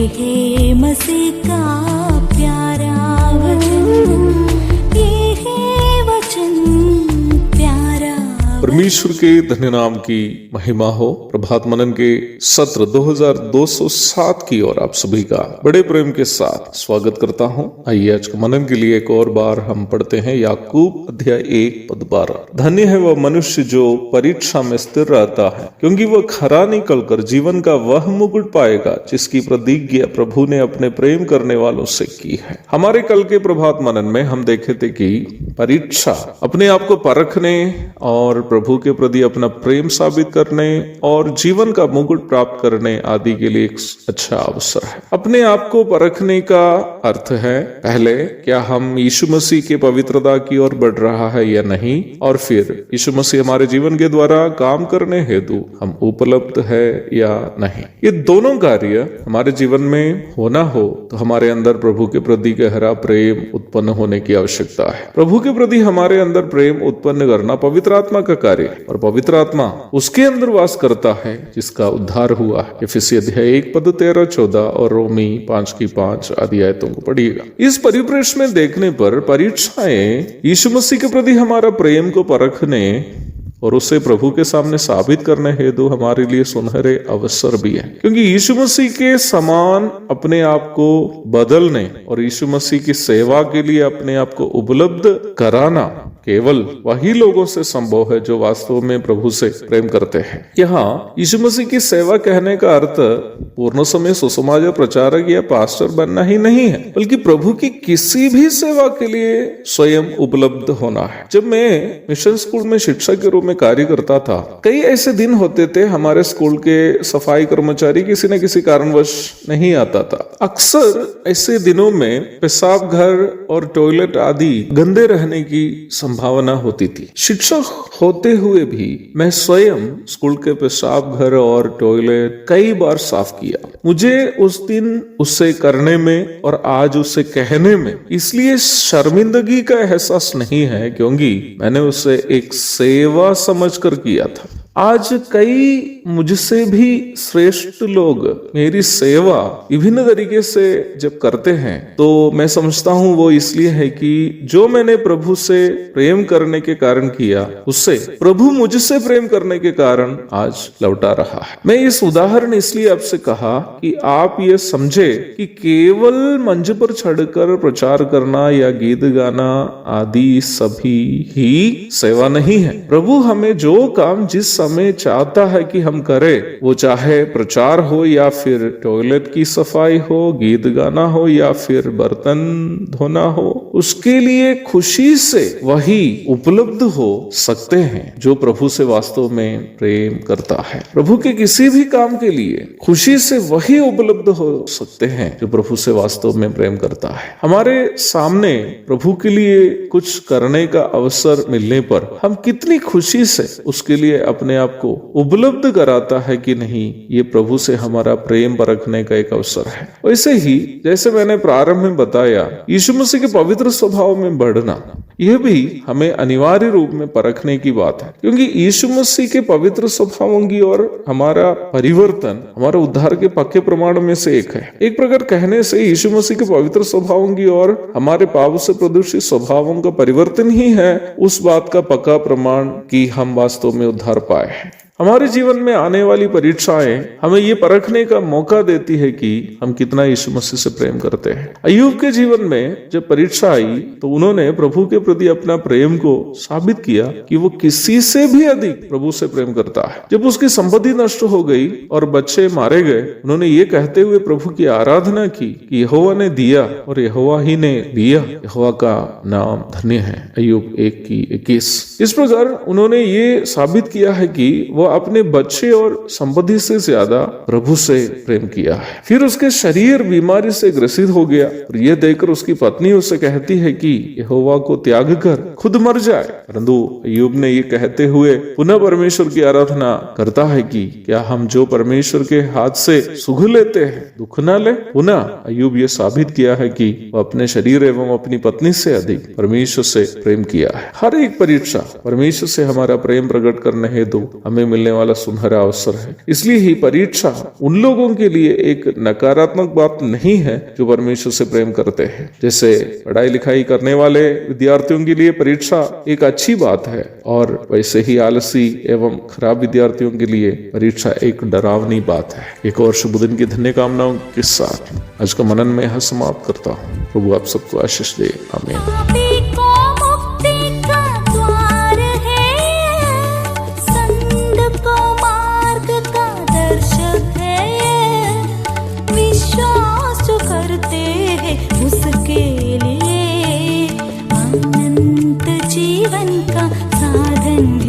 है मसीह का प्यारा वचन, ये है वचन प्यारा। परमेश्वर के धन्य नाम की महिमा हो। प्रभात मनन के सत्र 2207 की ओर आप सभी का बड़े प्रेम के साथ स्वागत करता हूं। आइए आज के मनन के लिए एक और बार हम पढ़ते हैं याकूब अध्याय 1 पद 12। धन्य है वह मनुष्य जो परीक्षा में स्थिर रहता है, क्योंकि वह खरा निकल कर जीवन का वह मुकुट पाएगा जिसकी प्रतिज्ञा प्रभु ने अपने प्रेम करने वालों से की है। हमारे कल के प्रभात मनन में हम देखे थे कि परीक्षा अपने आप को परखने और प्रभु के प्रति अपना प्रेम साबित करने और जीवन का मुकुट प्राप्त करने आदि के लिए एक अच्छा अवसर है। अपने आप को परखने का अर्थ है पहले क्या हम यीशु मसीह के पवित्रता की ओर बढ़ रहा है या नहीं, और फिर यीशु मसीह हमारे जीवन के द्वारा काम करने हेतु हम उपलब्ध है या नहीं। ये दोनों कार्य हमारे जीवन में होना हो तो हमारे अंदर प्रभु के प्रति गहरा प्रेम उत्पन्न होने की आवश्यकता है। प्रभु के प्रति हमारे अंदर प्रेम उत्पन्न करना पवित्र आत्मा का कार्य, और पवित्र आत्मा उसके अंदर वास करता है जिसका उद्धार हुआ है। इफिसी अध्याय 1 पद 13-14 और रोमी 5:5 आदि आयतों को पढ़िएगा। इस परिप्रेक्ष्य में देखने पर परीक्षाएं यीशु मसीह के प्रति हमारा प्रेम को परखने और उसे प्रभु के सामने साबित करने हेतु हमारे लिए सुनहरे अवसर भी है, क्योंकि यीशु मसीह के समान अपने आप को बदलने और यीशु मसीह की सेवा के लिए अपने आप को उपलब्ध कराना केवल वही लोगों से संभव है जो वास्तव में प्रभु से प्रेम करते हैं। यहाँ यीशु मसीह की सेवा कहने का अर्थ पूर्ण समय सुसमाचार प्रचारक या पास्टर बनना ही नहीं है, बल्कि प्रभु की किसी भी सेवा के लिए स्वयं उपलब्ध होना है। जब मैं मिशन स्कूल में शिक्षक के रूप में कार्य करता था, कई ऐसे दिन होते थे हमारे स्कूल के सफाई कर्मचारी किसी न किसी कारणवश नहीं आता था। अक्सर ऐसे दिनों में पेशाब घर और टॉयलेट आदि गंदे रहने की संभावना होती थी। शिक्षक होते हुए भी मैं स्वयं स्कूल के पेशाब घर और टॉयलेट कई बार साफ किया। मुझे उस दिन उसे करने में और आज उसे कहने में इसलिए शर्मिंदगी का एहसास नहीं है, क्योंकि मैंने उसे एक सेवा समझकर किया था। आज कई मुझसे भी श्रेष्ठ लोग मेरी सेवा विभिन्न तरीके से जब करते हैं तो मैं समझता हूं वो इसलिए है कि जो मैंने प्रभु से प्रेम करने के कारण किया, उससे प्रभु मुझसे प्रेम करने के कारण आज लौटा रहा है। मैं इस उदाहरण इसलिए आपसे कहा कि आप ये समझे कि केवल मंच पर चढ़कर प्रचार करना या गीत गाना आदि सभी ही सेवा नहीं है। प्रभु हमें जो काम जिस समय चाहता है कि हम करें, वो चाहे प्रचार हो या फिर टॉयलेट की सफाई हो, गीत गाना हो या फिर बर्तन धोना हो, उसके लिए खुशी से वही उपलब्ध हो सकते हैं जो प्रभु से वास्तव में प्रेम करता है। प्रभु के किसी भी काम के लिए खुशी से वही उपलब्ध हो सकते हैं जो प्रभु से वास्तव में प्रेम करता है। हमारे सामने प्रभु के लिए कुछ करने का अवसर मिलने पर हम कितनी खुशी से उसके लिए अपने आप को उपलब्ध कराता है कि नहीं, ये प्रभु से हमारा प्रेम परखने का एक अवसर है। वैसे ही जैसे मैंने प्रारंभ में बताया, यीशु मसीह के पवित्र स्वभाव में बढ़ना यह भी हमें अनिवार्य रूप में परखने की बात है, क्योंकि यीशु मसीह के पवित्र स्वभावों की और हमारा परिवर्तन हमारा उद्धार के पक्के प्रमाण में से एक है। एक प्रकार कहने से यीशु मसीह के पवित्र स्वभावों की और हमारे पाप से प्रदूषित स्वभावों का परिवर्तन ही है उस बात का पक्का प्रमाण कि हम वास्तव में उद्धार पाए हैं। हमारे जीवन में आने वाली परीक्षाएं हमें ये परखने का मौका देती है कि हम कितना यीशु मसीह से प्रेम करते हैं। अय्यूब के जीवन में जब परीक्षा आई तो उन्होंने प्रभु के प्रति अपना प्रेम को साबित किया कि वो किसी से भी अधिक प्रभु से प्रेम करता है। जब उसकी संपत्ति नष्ट हो गई और बच्चे मारे गए, उन्होंने ये कहते हुए प्रभु की आराधना की कि यहोवा ने दिया और यहोवा ही ने लिया, यहोवा का नाम धन्य है। अय्यूब 1:21। इस प्रकार उन्होंने ये साबित किया है कि वो अपने बच्चे और संपत्ति से ज्यादा प्रभु से प्रेम किया है। फिर उसके शरीर बीमारी से ग्रसित हो गया और यह देखकर उसकी पत्नी उसे कहती है कि यहोवा को त्याग कर खुद मर जाए, परंतु अय्यूब ने ये कहते हुए पुनः परमेश्वर की आराधना करता है कि क्या हम जो परमेश्वर के हाथ से सुख लेते हैं दुख न ले। पुनः अय्यूब ये साबित किया है कि वह अपने शरीर एवं अपनी पत्नी से अधिक परमेश्वर से प्रेम किया है। हर एक परीक्षा परमेश्वर से हमारा प्रेम प्रकट करने हेतु हमें मिलने वाला सुनहरा अवसर है। इसलिए ही परीक्षा उन लोगों के लिए एक नकारात्मक बात नहीं है जो परमेश्वर से प्रेम करते हैं। जैसे पढ़ाई लिखाई करने वाले विद्यार्थियों के लिए परीक्षा एक अच्छी बात है, और वैसे ही आलसी एवं खराब विद्यार्थियों के लिए परीक्षा एक डरावनी बात है। एक और शुभ दिन की धन्य कामनाओं के साथ आज का मनन में यहाँ समाप्त करता हूँ। प्रभु आप सबको आशीष दे। आमीन। पापी को मुक्ति का द्वार है, संत को मार्ग का दर्शक है, विश्वास जो करते हैं उसके लिए अनंत जीवन का साधन है।